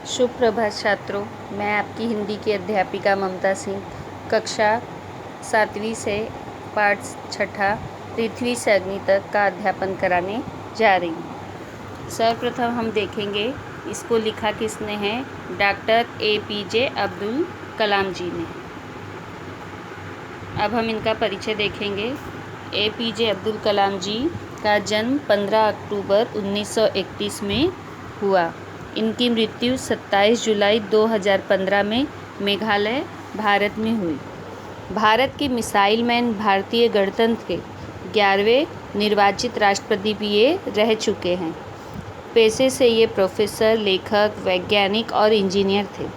शुभ प्रभात छात्रों, मैं आपकी हिंदी की अध्यापिका ममता सिंह कक्षा 7वीं से पाठ 6 पृथ्वी से अग्नि तक का अध्यापन कराने जा रही हूँ। सर्वप्रथम हम देखेंगे इसको लिखा किसने है। डॉक्टर APJ अब्दुल कलाम जी ने। अब हम इनका परिचय देखेंगे। APJ अब्दुल कलाम जी का जन्म 15 अक्टूबर 1931 में हुआ। इनकी मृत्यु 27 जुलाई 2015 में मेघालय, भारत में हुई। भारत के मिसाइल मैन, भारतीय गणतंत्र के 11वें निर्वाचित राष्ट्रपति भी ये रह चुके हैं। पेशे से ये प्रोफेसर, लेखक, वैज्ञानिक और इंजीनियर थे।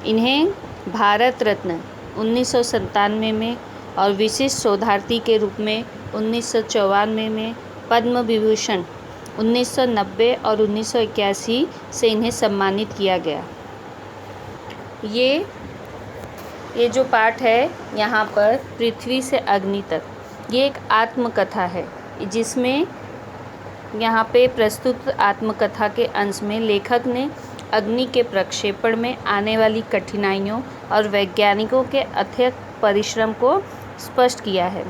इन्हें भारत रत्न 1997 में और विशिष्ट शोधार्थी के रूप में 1994 में, पद्म विभूषण 1990 और 1981 से इन्हें सम्मानित किया गया। ये जो पाठ है यहाँ पर पृथ्वी से अग्नि तक, ये एक आत्मकथा है, जिसमें यहाँ पे प्रस्तुत आत्मकथा के अंश में लेखक ने अग्नि के प्रक्षेपण में आने वाली कठिनाइयों और वैज्ञानिकों के अथक परिश्रम को स्पष्ट किया है।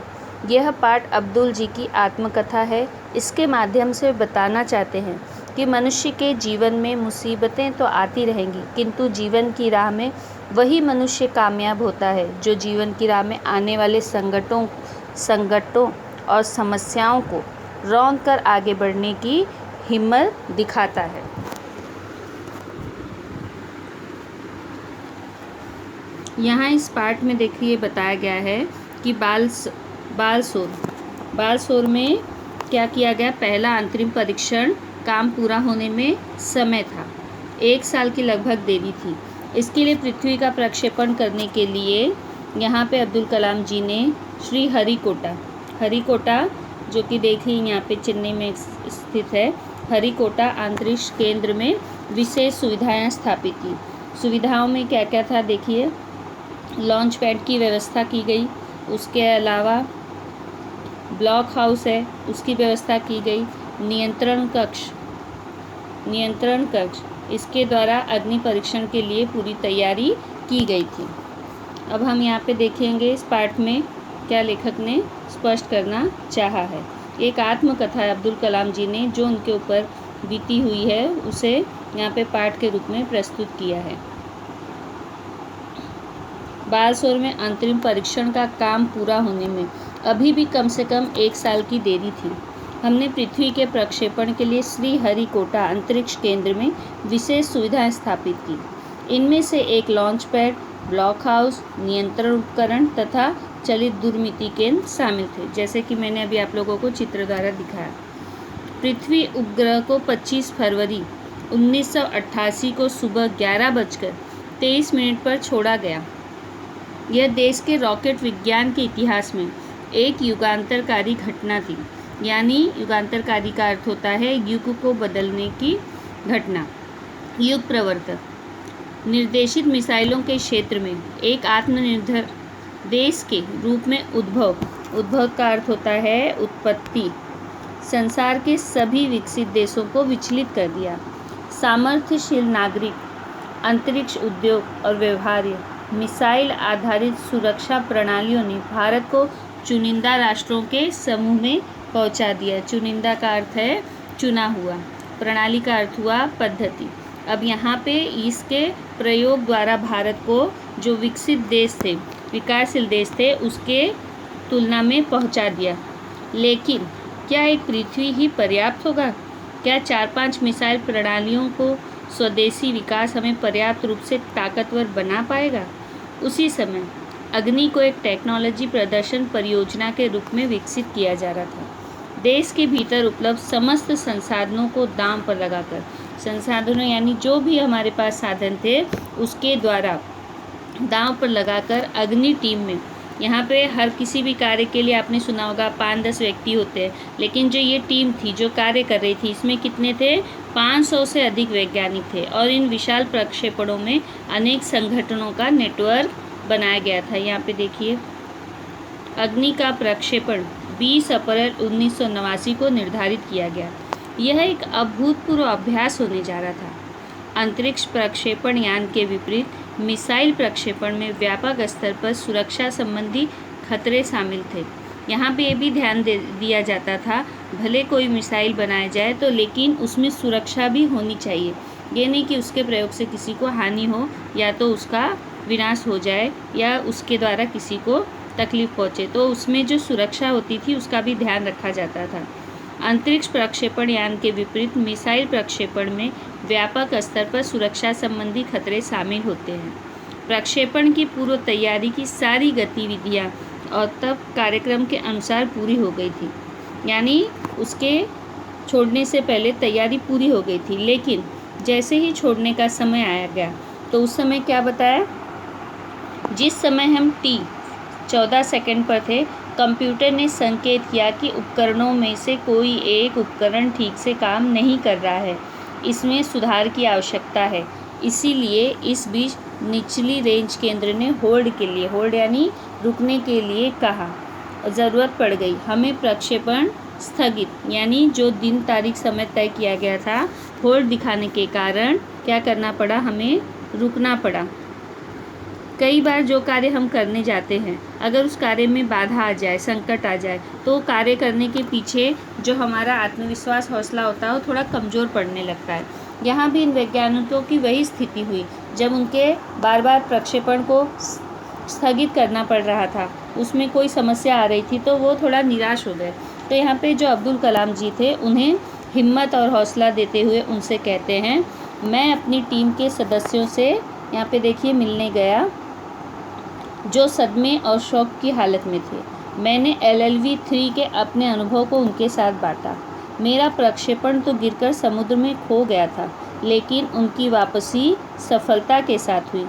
यह पाठ अब्दुल जी की आत्मकथा है। इसके माध्यम से बताना चाहते हैं कि मनुष्य के जीवन में मुसीबतें तो आती रहेंगी, किंतु जीवन की राह में वही मनुष्य कामयाब होता है जो जीवन की राह में आने वाले संकटों और समस्याओं को रौंद कर आगे बढ़ने की हिम्मत दिखाता है। यहाँ इस पाठ में देखिए बताया गया है कि बालसोर में क्या किया गया। पहला अंतरिम परीक्षण काम पूरा होने में समय था। 1 साल की लगभग देरी थी। इसके लिए पृथ्वी का प्रक्षेपण करने के लिए यहाँ पे अब्दुल कलाम जी ने श्री हरिकोटा जो कि देखिए यहाँ पे चेन्नई में स्थित है, हरिकोटा अंतरिक्ष केंद्र में विशेष सुविधाएं स्थापित की। सुविधाओं में क्या क्या था देखिए। लॉन्च पैड की व्यवस्था की गई। उसके अलावा ब्लॉक हाउस है, उसकी व्यवस्था की गई। नियंत्रण कक्ष इसके द्वारा अग्नि परीक्षण के लिए पूरी तैयारी की गई थी। अब हम यहाँ पे देखेंगे इस पाठ में क्या लेखक ने स्पष्ट करना चाहा है। एक आत्मकथा अब्दुल कलाम जी ने जो उनके ऊपर बीती हुई है उसे यहाँ पे पाठ के रूप में प्रस्तुत किया है। बालसोर में अंतरिम परीक्षण का काम पूरा होने में अभी भी कम से कम 1 साल की देरी थी। हमने पृथ्वी के प्रक्षेपण के लिए श्री हरिकोटा अंतरिक्ष केंद्र में विशेष सुविधाएं स्थापित की। इनमें से एक लॉन्च पैड, ब्लॉक हाउस, नियंत्रण उपकरण तथा चलित दूरमिति केंद्र शामिल थे, जैसे कि मैंने अभी आप लोगों को चित्र द्वारा दिखाया। पृथ्वी उपग्रह को 25 फरवरी 1988 को सुबह 11:23 पर छोड़ा गया। यह देश के रॉकेट विज्ञान के इतिहास में एक युगांतरकारी घटना थी। यानी युगांतरकारी का अर्थ होता है युग को बदलने की घटना। युग प्रवर्तक निर्देशित मिसाइलों के क्षेत्र में एक आत्मनिर्भर देश के रूप में उद्भव का अर्थ होता है उत्पत्ति, संसार के सभी विकसित देशों को विचलित कर दिया। सामर्थ्यशील नागरिक, अंतरिक्ष उद्योग और व्यवहार्य मिसाइल आधारित सुरक्षा प्रणालियों ने भारत को चुनिंदा राष्ट्रों के समूह में पहुंचा दिया। चुनिंदा का अर्थ है चुना हुआ, प्रणाली का अर्थ हुआ पद्धति। अब यहाँ पे इसके प्रयोग द्वारा भारत को जो विकसित देश थे, विकासशील देश थे, उसके तुलना में पहुंचा दिया। लेकिन क्या एक पृथ्वी ही पर्याप्त होगा? क्या 4-5 मिसाइल प्रणालियों को स्वदेशी विकास हमें पर्याप्त रूप से ताकतवर बना पाएगा? उसी समय अग्नि को एक टेक्नोलॉजी प्रदर्शन परियोजना के रूप में विकसित किया जा रहा था। देश के भीतर उपलब्ध समस्त संसाधनों को दांव पर लगाकर, संसाधनों यानी जो भी हमारे पास साधन थे उसके द्वारा दांव पर लगाकर अग्नि टीम में, यहाँ पे हर किसी भी कार्य के लिए आपने सुना होगा 5-10 व्यक्ति होते हैं, लेकिन जो ये टीम थी जो कार्य कर रही थी इसमें कितने थे? 500 से अधिक वैज्ञानिक थे। और इन विशाल प्रक्षेपणों में अनेक संगठनों का नेटवर्क बनाया गया था। यहाँ पे देखिए, अग्नि का प्रक्षेपण 20 अप्रैल 1989 को निर्धारित किया गया। यह एक अभूतपूर्व अभ्यास होने जा रहा था। अंतरिक्ष प्रक्षेपण यान के विपरीत मिसाइल प्रक्षेपण में व्यापक स्तर पर सुरक्षा संबंधी खतरे शामिल थे। यहाँ पे ये भी ध्यान दिया जाता था, भले कोई मिसाइल बनाया जाए तो लेकिन उसमें सुरक्षा भी होनी चाहिए। ये नहीं कि उसके प्रयोग से किसी को हानि हो या तो उसका विनाश हो जाए या उसके द्वारा किसी को तकलीफ पहुँचे, तो उसमें जो सुरक्षा होती थी उसका भी ध्यान रखा जाता था। अंतरिक्ष प्रक्षेपण यान के विपरीत मिसाइल प्रक्षेपण में व्यापक स्तर पर सुरक्षा संबंधी खतरे शामिल होते हैं। प्रक्षेपण की पूर्व तैयारी की सारी गतिविधियां और तब कार्यक्रम के अनुसार पूरी हो गई थी, यानी उसके छोड़ने से पहले तैयारी पूरी हो गई थी। लेकिन जैसे ही छोड़ने का समय आया गया तो उस समय क्या बताया, जिस समय हम T14 सेकंड पर थे, कंप्यूटर ने संकेत किया कि उपकरणों में से कोई एक उपकरण ठीक से काम नहीं कर रहा है, इसमें सुधार की आवश्यकता है। इसीलिए इस बीच निचली रेंज केंद्र ने होल्ड यानी रुकने के लिए कहा। ज़रूरत पड़ गई, हमें प्रक्षेपण स्थगित यानी जो दिन तारीख समय तय किया गया था, होल्ड दिखाने के कारण क्या करना पड़ा, हमें रुकना पड़ा। कई बार जो कार्य हम करने जाते हैं, अगर उस कार्य में बाधा आ जाए, संकट आ जाए, तो कार्य करने के पीछे जो हमारा आत्मविश्वास, हौसला होता है वो थोड़ा कमज़ोर पड़ने लगता है। यहाँ भी इन वैज्ञानिकों की वही स्थिति हुई, जब उनके बार बार प्रक्षेपण को स्थगित करना पड़ रहा था, उसमें कोई समस्या आ रही थी, तो वो थोड़ा निराश हो गए। तो यहाँ पे जो अब्दुल कलाम जी थे, उन्हें हिम्मत और हौसला देते हुए उनसे कहते हैं, मैं अपनी टीम के सदस्यों से यहाँ पे देखिए मिलने गया जो सदमे और शौक की हालत में थे। मैंने LLV-3 के अपने अनुभव को उनके साथ बांटा। मेरा प्रक्षेपण तो गिरकर समुद्र में खो गया था, लेकिन उनकी वापसी सफलता के साथ हुई।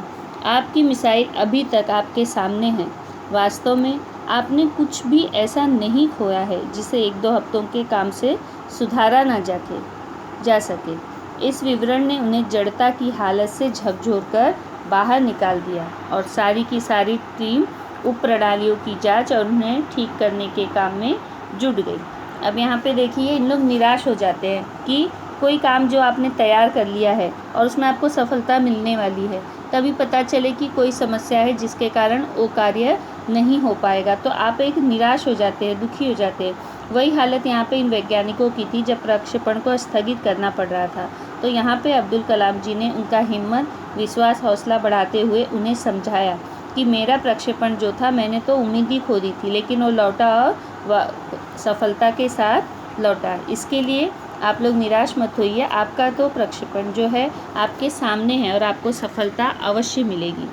आपकी मिसाइल अभी तक आपके सामने है। वास्तव में आपने कुछ भी ऐसा नहीं खोया है जिसे 1-2 हफ्तों के काम से सुधारा ना जा सके। इस विवरण ने उन्हें जड़ता की हालत से झकझोर कर बाहर निकाल दिया और सारी की सारी टीम उप प्रणालियों की जांच और उन्हें ठीक करने के काम में जुट गई। अब यहाँ पे देखिए, इन लोग निराश हो जाते हैं कि कोई काम जो आपने तैयार कर लिया है और उसमें आपको सफलता मिलने वाली है, तभी पता चले कि कोई समस्या है जिसके कारण वो कार्य नहीं हो पाएगा, तो आप एक निराश हो जाते हैं, दुखी हो जाते हैं। वही हालत यहाँ पे इन वैज्ञानिकों की थी जब प्रक्षेपण को स्थगित करना पड़ रहा था। तो यहाँ पे अब्दुल कलाम जी ने उनका हिम्मत, विश्वास, हौसला बढ़ाते हुए उन्हें समझाया कि मेरा प्रक्षेपण जो था, मैंने तो उम्मीद ही खो दी थी, लेकिन वो लौटा और सफलता के साथ लौटा। इसके लिए आप लोग निराश मत होइए, आपका तो प्रक्षेपण जो है आपके सामने है और आपको सफलता अवश्य मिलेगी।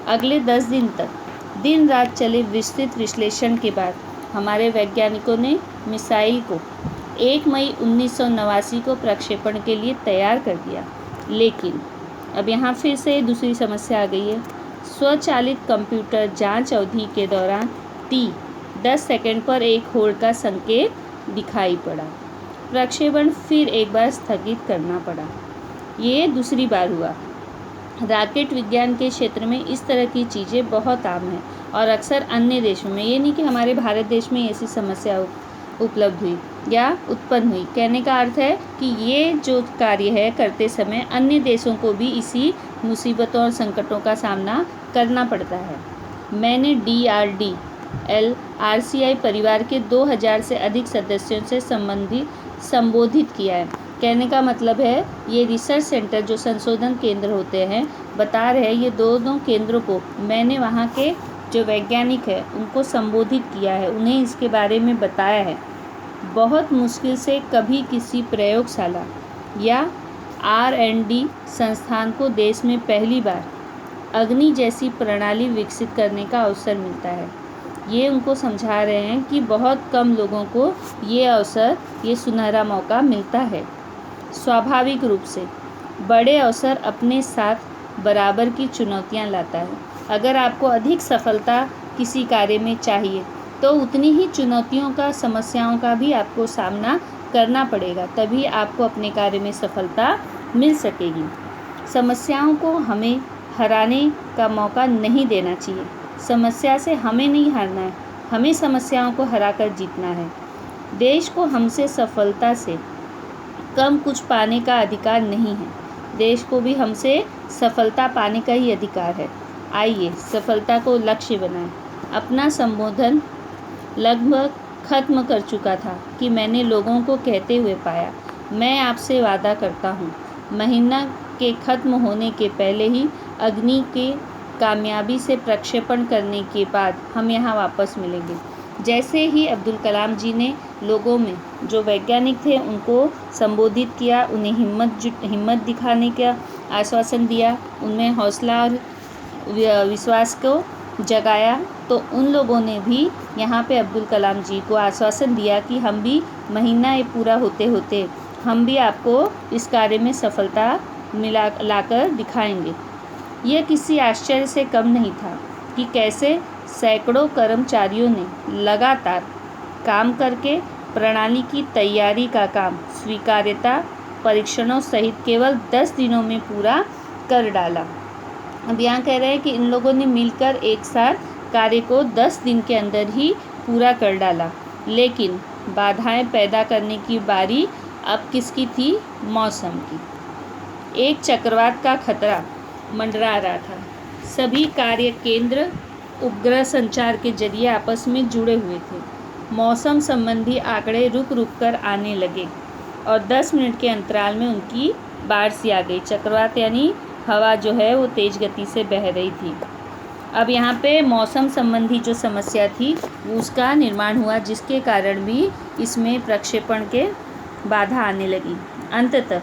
अगले 10 दिन तक दिन रात चले विस्तृत विश्लेषण के बाद हमारे वैज्ञानिकों ने मिसाइल को 1 मई 1989 को प्रक्षेपण के लिए तैयार कर दिया। लेकिन अब यहाँ फिर से दूसरी समस्या आ गई है। स्वचालित कंप्यूटर जांच अवधि के दौरान T10 सेकंड पर एक होल्ड का संकेत दिखाई पड़ा। प्रक्षेपण फिर एक बार स्थगित करना पड़ा। ये दूसरी बार हुआ। रॉकेट विज्ञान के क्षेत्र में इस तरह की चीज़ें बहुत आम हैं और अक्सर अन्य देशों में, ये नहीं कि हमारे भारत देश में ऐसी समस्या उपलब्ध हुई या उत्पन्न हुई। कहने का अर्थ है कि ये जो कार्य है करते समय अन्य देशों को भी इसी मुसीबतों और संकटों का सामना करना पड़ता है। मैंने DRDL RCI परिवार के 2000 से अधिक सदस्यों से संबोधित किया है। कहने का मतलब है, ये रिसर्च सेंटर जो संशोधन केंद्र होते हैं, बता रहे हैं ये दोनों केंद्रों को मैंने वहाँ के जो वैज्ञानिक है उनको संबोधित किया है, उन्हें इसके बारे में बताया है। बहुत मुश्किल से कभी किसी प्रयोगशाला या R&D संस्थान को देश में पहली बार अग्नि जैसी प्रणाली विकसित करने का अवसर मिलता है। ये उनको समझा रहे हैं कि बहुत कम लोगों को ये अवसर, ये सुनहरा मौका मिलता है। स्वाभाविक रूप से बड़े अवसर अपने साथ बराबर की चुनौतियां लाता है। अगर आपको अधिक सफलता किसी कार्य में चाहिए तो उतनी ही चुनौतियों का, समस्याओं का भी आपको सामना करना पड़ेगा, तभी आपको अपने कार्य में सफलता मिल सकेगी। समस्याओं को हमें हराने का मौका नहीं देना चाहिए। समस्या से हमें नहीं हारना है, हमें समस्याओं को हराकर जीतना है। देश को हमसे सफलता से कम कुछ पाने का अधिकार नहीं है। देश को भी हमसे सफलता पाने का ही अधिकार है। आइए सफलता को लक्ष्य बनाएं। अपना संबोधन लगभग ख़त्म कर चुका था कि मैंने लोगों को कहते हुए पाया, मैं आपसे वादा करता हूँ, महीना के ख़त्म होने के पहले ही अग्नि के कामयाबी से प्रक्षेपण करने के बाद हम यहाँ वापस मिलेंगे। जैसे ही अब्दुल कलाम जी ने लोगों में जो वैज्ञानिक थे उनको संबोधित किया, उन्हें हिम्मत दिखाने का आश्वासन दिया, उनमें हौसला और विश्वास को जगाया, तो उन लोगों ने भी यहाँ पे अब्दुल कलाम जी को आश्वासन दिया कि हम भी महीना ये पूरा होते होते हम भी आपको इस कार्य में सफलता लाकर दिखाएंगे। यह किसी आश्चर्य से कम नहीं था कि कैसे सैकड़ों कर्मचारियों ने लगातार काम करके प्रणाली की तैयारी का काम स्वीकार्यता परीक्षणों सहित केवल 10 दिनों में पूरा कर डाला। अब यहाँ कह रहे हैं कि इन लोगों ने मिलकर एक साथ कार्य को 10 दिन के अंदर ही पूरा कर डाला। लेकिन बाधाएं पैदा करने की बारी अब किसकी थी? मौसम की। एक चक्रवात का खतरा मंडरा रहा था। सभी कार्य केंद्र उपग्रह संचार के जरिए आपस में जुड़े हुए थे। मौसम संबंधी आंकड़े रुक रुक कर आने लगे और 10 मिनट के अंतराल में उनकी बाढ़ सी आ गई। चक्रवात यानी हवा जो है वो तेज़ गति से बह रही थी। अब यहाँ पे मौसम संबंधी जो समस्या थी उसका निर्माण हुआ, जिसके कारण भी इसमें प्रक्षेपण के बाधा आने लगी। अंततः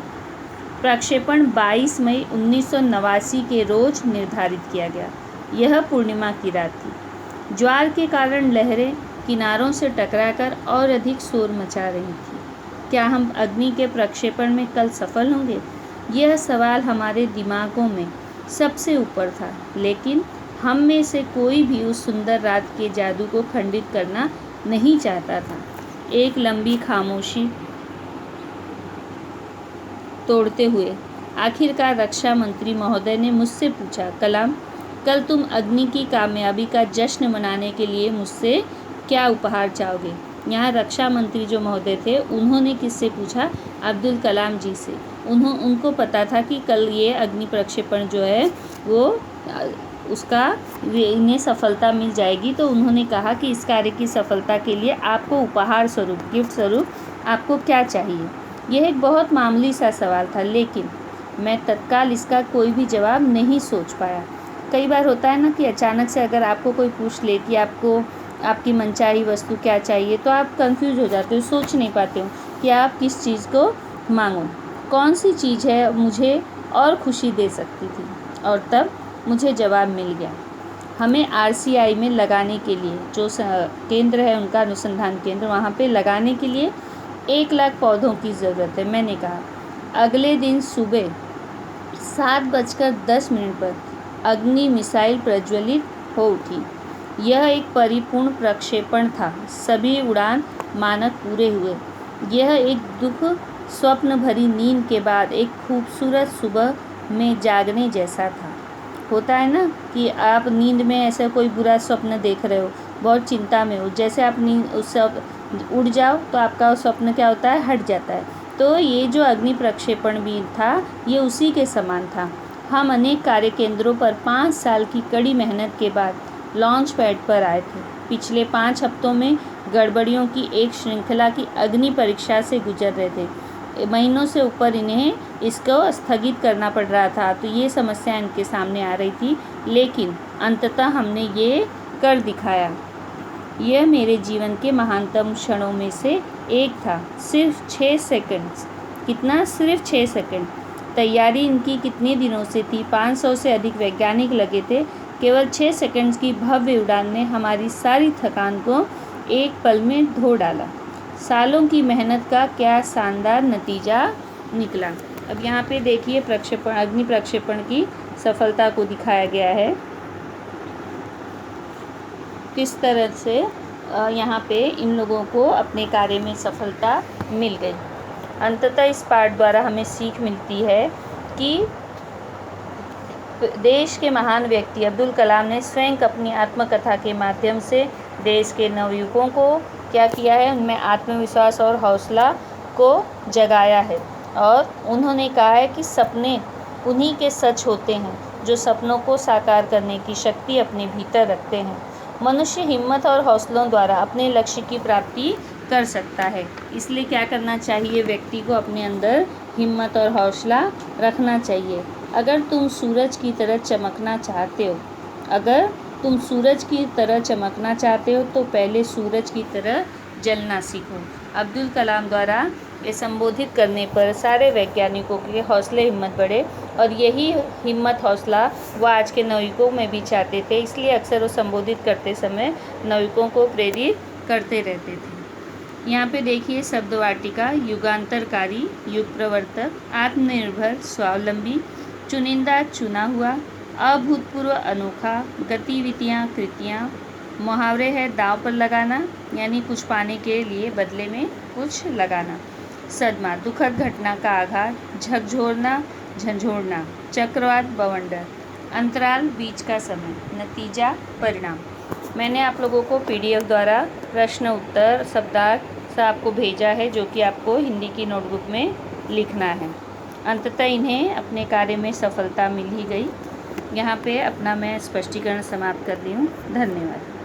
प्रक्षेपण 22 मई 1989 के रोज निर्धारित किया गया। यह पूर्णिमा की रात थी। ज्वार के कारण लहरें किनारों से टकराकर और अधिक शोर मचा रही थी। क्या हम अग्नि के प्रक्षेपण में कल सफल होंगे? यह सवाल हमारे दिमागों में सबसे ऊपर था, लेकिन हम में से कोई भी उस सुंदर रात के जादू को खंडित करना नहीं चाहता था। एक लंबी खामोशी तोड़ते हुए आखिरकार रक्षा मंत्री महोदय ने मुझसे पूछा, कलाम, कल तुम अग्नि की कामयाबी का जश्न मनाने के लिए मुझसे क्या उपहार चाहोगे? यहाँ रक्षा मंत्री जो महोदय थे उन्होंने किससे पूछा? अब्दुल कलाम जी से। उनको पता था कि कल ये अग्नि प्रक्षेपण जो है वो उसका इन्हें सफलता मिल जाएगी, तो उन्होंने कहा कि इस कार्य की सफलता के लिए आपको उपहार स्वरूप, गिफ्ट स्वरूप आपको क्या चाहिए? यह एक बहुत मामूली सा सवाल था, लेकिन मैं तत्काल इसका कोई भी जवाब नहीं सोच पाया। कई बार होता है ना कि अचानक से अगर आपको कोई पूछ ले कि आपको आपकी मनचाही वस्तु क्या चाहिए, तो आप कंफ्यूज हो जाते हो, सोच नहीं पाते हो कि आप किस चीज़ को मांगो, कौन सी चीज़ है मुझे और खुशी दे सकती थी। और तब मुझे जवाब मिल गया। हमें RCI में लगाने के लिए, जो केंद्र है उनका अनुसंधान केंद्र, वहाँ पे लगाने के लिए 1 लाख पौधों की ज़रूरत है। मैंने कहा। अगले दिन सुबह 7:10 पर अग्नि मिसाइल प्रज्वलित हो उठी। यह एक परिपूर्ण प्रक्षेपण था। सभी उड़ान मानक पूरे हुए। यह एक दुख स्वप्न भरी नींद के बाद एक खूबसूरत सुबह में जागने जैसा था। होता है ना कि आप नींद में ऐसा कोई बुरा स्वप्न देख रहे हो, बहुत चिंता में हो, जैसे आप नींद उससे उड़ जाओ तो आपका स्वप्न क्या होता है, हट जाता है। तो ये जो अग्नि प्रक्षेपण भी था ये उसी के समान था। हम अनेक कार्य केंद्रों पर 5 साल की कड़ी मेहनत के बाद लॉन्च पैड पर आए थे। पिछले 5 हफ्तों में गड़बड़ियों की एक श्रृंखला की अग्नि परीक्षा से गुजर रहे थे। महीनों से ऊपर इन्हें इसको स्थगित करना पड़ रहा था, तो ये समस्या इनके सामने आ रही थी, लेकिन अंततः हमने ये कर दिखाया। यह मेरे जीवन के महानतम क्षणों में से एक था। सिर्फ 6 सेकंड। कितना? सिर्फ 6 सेकंड। तैयारी इनकी कितने दिनों से थी? 500 से अधिक वैज्ञानिक लगे थे। केवल 6 सेकंड्स की भव्य उड़ान ने हमारी सारी थकान को एक पल में धो डाला। सालों की मेहनत का क्या शानदार नतीजा निकला। अब यहाँ पे देखिए प्रक्षेपण, अग्नि प्रक्षेपण की सफलता को दिखाया गया है, किस तरह से यहाँ पे इन लोगों को अपने कार्य में सफलता मिल गई। अंततः इस पाठ द्वारा हमें सीख मिलती है कि देश के महान व्यक्ति अब्दुल कलाम ने स्वयं अपनी आत्मकथा के माध्यम से देश के नवयुवकों को क्या किया है, उनमें आत्मविश्वास और हौसला को जगाया है। और उन्होंने कहा है कि सपने उन्हीं के सच होते हैं जो सपनों को साकार करने की शक्ति अपने भीतर रखते हैं। मनुष्य हिम्मत और हौसलों द्वारा अपने लक्ष्य की प्राप्ति कर सकता है। इसलिए क्या करना चाहिए? व्यक्ति को अपने अंदर हिम्मत और हौसला रखना चाहिए। अगर तुम सूरज की तरह चमकना चाहते हो तो पहले सूरज की तरह जलना सीखो। अब्दुल कलाम द्वारा ये संबोधित करने पर सारे वैज्ञानिकों के हौसले हिम्मत बढ़े और यही हिम्मत हौसला वह आज के नवयुवकों में भी चाहते थे। इसलिए अक्सर वो संबोधित करते समय नवयुवकों को प्रेरित करते रहते थे। यहाँ पे देखिए शब्द वाटिका: युगांतरकारी, युग प्रवर्तक, आत्मनिर्भर, स्वावलंबी, चुनिंदा, चुना हुआ, अभूतपूर्व, अनोखा, गतिविधियाँ, कृतियाँ। मुहावरे है: दांव पर लगाना, यानी कुछ पाने के लिए बदले में कुछ लगाना। सदमा: दुखद घटना का आघात, झकझोरना, झंझोड़ना। चक्रवात, बवंडर। अंतराल: बीच का समय। नतीजा, परिणाम। मैंने आप लोगों को PDF द्वारा प्रश्न उत्तर शब्दार्थ से आपको भेजा है, जो कि आपको हिंदी की नोटबुक में लिखना है। अंततः इन्हें अपने कार्य में सफलता मिल ही गई। यहाँ पे अपना मैं स्पष्टीकरण समाप्त कर रही हूँ। धन्यवाद।